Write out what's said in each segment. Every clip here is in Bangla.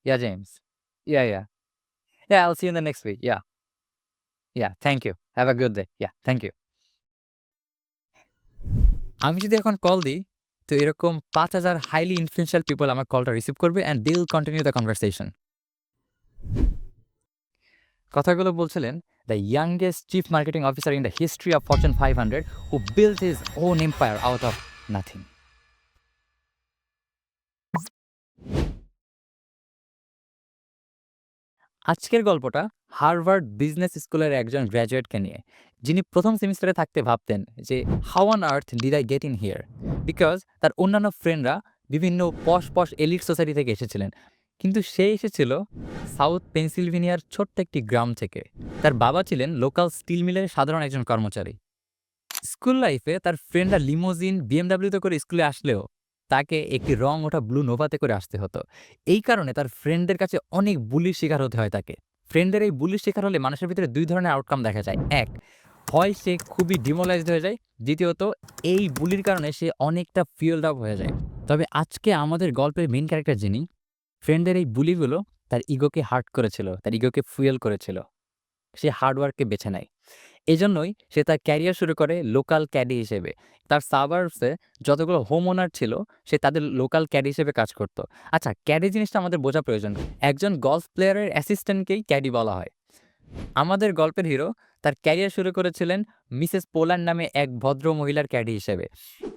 Yeah, James. Yeah, yeah. Yeah, I'll see you in the next week. Yeah. Yeah, thank you. Have a good day. Yeah, thank you. আমি যদি এখন কল দিই, তো এরকম ৫,০০০ হাইলি ইনফ্লুয়েন্সিয়াল পিপল আমার কলটা রিসিভ করবে and they will continue the conversation. কথাগুলো বলছিলেন, "the youngest chief marketing officer in the history of Fortune 500 who built his own empire out of nothing." আজকের গল্পটা হার্ভার্ড বিজনেস স্কুলের একজন গ্র্যাজুয়েটকে নিয়ে, যিনি প্রথম সেমিস্টারে থাকতে ভাবতেন যে how on earth did I get in here, because তার অন্যান্য ফ্রেন্ডরা বিভিন্ন পশ পশ এলিট সোসাইটি থেকে এসেছিলেন, কিন্তু সে এসেছিল সাউথ পেনসিলভেনিয়ার ছোট্ট একটি গ্রাম থেকে। তার বাবা ছিলেন লোকাল স্টিল মিলের সাধারণ একজন কর্মচারী। স্কুল লাইফে তার ফ্রেন্ডরা লিমোজিন বিএমডাব্লিউতে করে স্কুলে আসলেও তাকে একটি রং ওঠা ব্লু নোভাতে করে আসতে হতো। এই কারণে তার ফ্রেন্ডদের কাছে অনেক বুলির শিকার হতে হয় তাকে। ফ্রেন্ডদের এই বুলির শিকার হলে মানুষের ভিতরে দুই ধরনের আউটকাম দেখা যায়। এক, হয় সে খুবই ডিমোরালাইজড হয়ে যায়। দ্বিতীয়ত, এই বুলির কারণে সে অনেকটা ফিউলড আপ হয়ে যায়। তবে আজকে আমাদের গল্পের মেইন ক্যারেক্টার যিনি, ফ্রেন্ডদের এই বুলিগুলো তার ইগোকে হার্ট করেছিল, তার ইগোকে ফুয়েল করেছিল। সে হার্ডওয়ার্ককে বেছে নেয়। এজন্যই সে তার ক্যারিয়ার শুরু করে লোকাল ক্যাডি হিসেবে। তার সাবার্বসে যতগুলো হোম ওনার ছিল, সে তাদের লোকাল ক্যাডি হিসেবে কাজ করত। আচ্ছা, ক্যাডি জিনিসটা আমাদের বোঝা প্রয়োজন। একজন গলফ প্লেয়ারের অ্যাসিস্ট্যান্টকেই ক্যাডি বলা হয়। আমাদের গল্পের হিরো তার ক্যারিয়ার শুরু করেছিলেন মিসেস পোল্যান্ড নামে এক ভদ্র মহিলার ক্যাডি হিসেবে।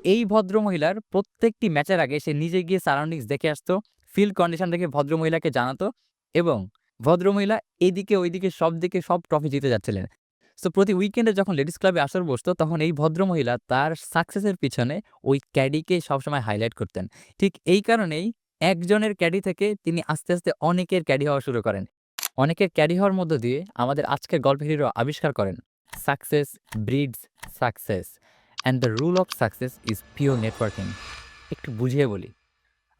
এই ভদ্র মহিলার প্রত্যেকটি ম্যাচের আগে সে নিজে গিয়ে সারাউন্ডিংস দেখে আসতো, ফিল্ড কন্ডিশন দেখে ভদ্র মহিলাকে জানাতো এবং ভদ্রমহিলা এদিকে ওইদিকে সব দিকে সব ট্রফি জিতে যাচ্ছিলেন। সো প্রতি উইকেন্ডে যখন লেডিস ক্লাবে আসর বসতো, তখন এই ভদ্রমহিলা তার সাকসেসের পিছনে ওই ক্যাডিকে সবসময় হাইলাইট করতেন। ঠিক এই কারণেই একজনের ক্যাডি থেকে তিনি আস্তে, আস্তে অনেকের ক্যাডি হওয়া শুরু করেন। অনেকের ক্যাডি হওয়ার মধ্য দিয়ে আমাদের আজকের গল্পের হিরো আবিষ্কার করেন success breeds success and the rule of success is pure networking. একটু বুঝিয়ে বলি।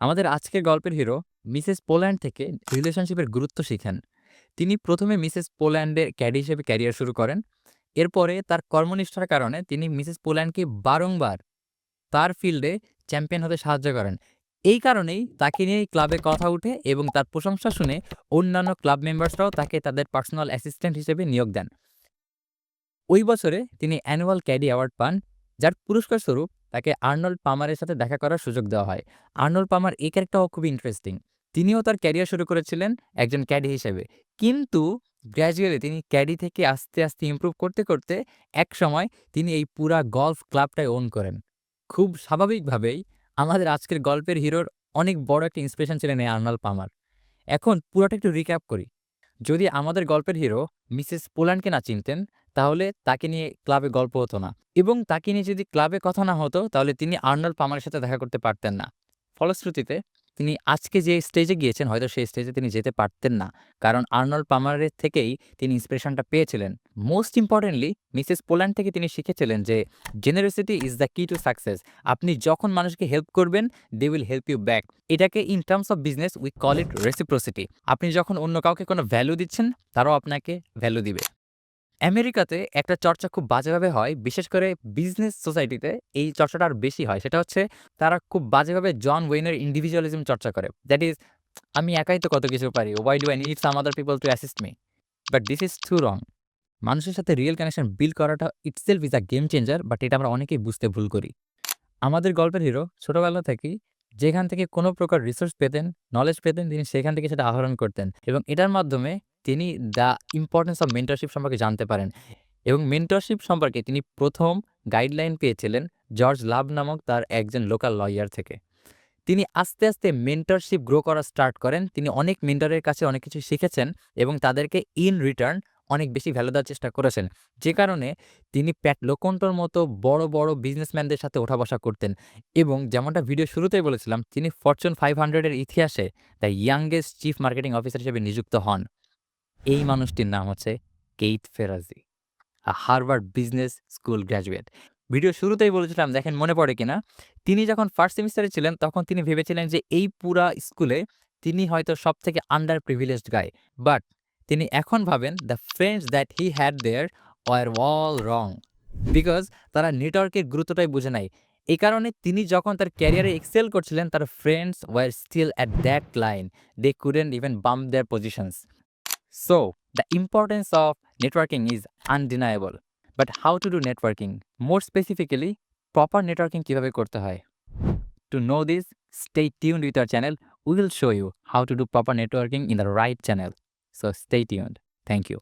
আমাদের আজকের গল্পের হিরো মিসেস পোল্যান্ড থেকে রিলেশনশিপের গুরুত্ব শিখেন। তিনি প্রথমে মিসেস পোল্যান্ডের ক্যাডি হিসেবে ক্যারিয়ার শুরু করেন। এরপরে তার কর্মনিষ্ঠার কারণে তিনি মিসেস পোল্যান্ডকে বারংবার তার ফিল্ডে চ্যাম্পিয়ন হতে সাহায্য করেন। এই কারণেই তাকে নিয়ে ক্লাবে কথা উঠে এবং তার প্রশংসা শুনে অন্যান্য ক্লাব মেম্বার্সরাও তাকে তাদের পার্সোনাল অ্যাসিস্ট্যান্ট হিসেবে নিয়োগ দেন। ওই বছরে তিনি অ্যানুয়াল ক্যাডি অ্যাওয়ার্ড পান, যার পুরস্কার স্বরূপ তাকে আর্নল্ড পামারের সাথে দেখা করার সুযোগ দেওয়া হয়। আর্নল্ড পামার এই ক্যারেক্টারও খুবই ইন্টারেস্টিং। তিনিও তার ক্যারিয়ার শুরু করেছিলেন একজন ক্যাডি হিসেবে। কিন্তু গ্র্যাজুয়ালি তিনি ক্যাডি থেকে আস্তে, আস্তে ইমপ্রুভ করতে, করতে একসময় তিনি এই পুরা গলফ ক্লাবটাই ওন করেন। খুব স্বাভাবিকভাবেই আমাদের আজকের গল্পের হিরোর অনেক বড় একটা ইন্সপিরেশন ছিলেন এই আর্নল্ড পামার। এখন পুরোটা একটু রিক্যাপ করি। যদি আমাদের গল্পের হিরো মিসেস পোল্যান্ডকে না চিনতেন, তাহলে তাকে নিয়ে ক্লাবে গল্প হতো না এবং তাকে নিয়ে যদি ক্লাবে কথা না হতো, তাহলে তিনি আর্নল্ড পামারের সাথে দেখা করতে পারতেন না। ফলশ্রুতিতে তিনি আজকে যে স্টেজে গিয়েছেন, হয়তো সেই স্টেজে তিনি যেতে পারতেন না। কারণ আর্নল্ড পামারের থেকেই তিনি ইন্সপিরেশনটা পেয়েছিলেন। মোস্ট ইম্পর্টেন্টলি মিসেস পোল্যান্ড থেকে তিনি শিখেছিলেন যে generosity is the key to success. আপনি যখন মানুষকে হেল্প করবেন, they will help you back. এটাকে in terms of business we call it reciprocity. আপনি যখন অন্য কাউকে কোনো ভ্যালু দিচ্ছেন, তারাও আপনাকে ভ্যালু দিবে। আমেরিকাতে একটা চর্চা খুব বাজেভাবে হয়, বিশেষ করে বিজনেস সোসাইটিতে এই চর্চাটা আর বেশি হয়। সেটা হচ্ছে তারা খুব বাজেভাবে জন ওয়েনের ইন্ডিভিজুয়ালিজম চর্চা করে। দ্যাট ইজ, আমি একাই তো কত কিছু পারি। Why do I need some other people to assist me? But this is too wrong. মানুষের সাথে রিয়েল কানেকশন বিল্ড করাটা itself is a game changer, but এটা আমরা অনেকেই বুঝতে ভুল করি। আমাদের গল্পের হিরো ছোটবেলা থেকেই যেখান থেকে কোনো প্রকার রিসোর্স পেতেন, নলেজ পেতেন, তিনি সেখান থেকে সেটা আহরণ করতেন এবং এটার মাধ্যমে তিনি দ্য ইম্পর্টেন্স অফ মেন্টরশিপ সম্পর্কে জানতে পারেন এবং মেন্টরশিপ সম্পর্কে তিনি প্রথম গাইডলাইন পেয়েছিলেন জর্জ লাভ নামক তার একজন লোকাল লয়ার থেকে। তিনি আস্তে, আস্তে মেন্টরশিপ গ্রো করা স্টার্ট করেন। তিনি অনেক মেন্টরের কাছে অনেক কিছু শিখেছেন এবং তাদেরকে ইন রিটার্ন অনেক বেশি ভ্যালু দেওয়ার চেষ্টা করেছেন। যে কারণে তিনি প্যাট লোকন্টোর মতো বড়, বড় বিজনেসম্যানদের সাথে ওঠা-বসা করতেন এবং যেমনটা ভিডিও শুরুতেই বলেছিলাম, তিনি ফরচুন 500 এর ইতিহাসে the youngest chief marketing officer হিসেবে নিযুক্ত হন। এই মানুষটির নাম হচ্ছে Keith Ferrazzi, Harvard business school graduate. Video শুরুতেই বলেছিলাম, দেখেন মনে পড়ে কিনা? তিনি যখন ফার্স্ট সেমিস্টারে ছিলেন, তখন তিনি ভেবেছিলেন যে এই পুরা স্কুলে তিনি হয়তো সবথেকে আন্ডার প্রিভিলেজড গাই। বাট তিনি এখন ভাবেন the friends that he had there were all wrong. Because তারা নেটওয়ার্কের গুরুত্বটাই বুঝে নাই। এই কারণে তিনি যখন তার ক্যারিয়ারে এক্সেল করছিলেন, তার friends were still at that line. They couldn't even bump their positions. So, the importance of networking is undeniable. But how to do networking? More specifically proper networking কিভাবে করতে হয়? To know this, stay tuned with our channel. We will show you how to do proper networking in the right channel. So stay tuned. Thank you.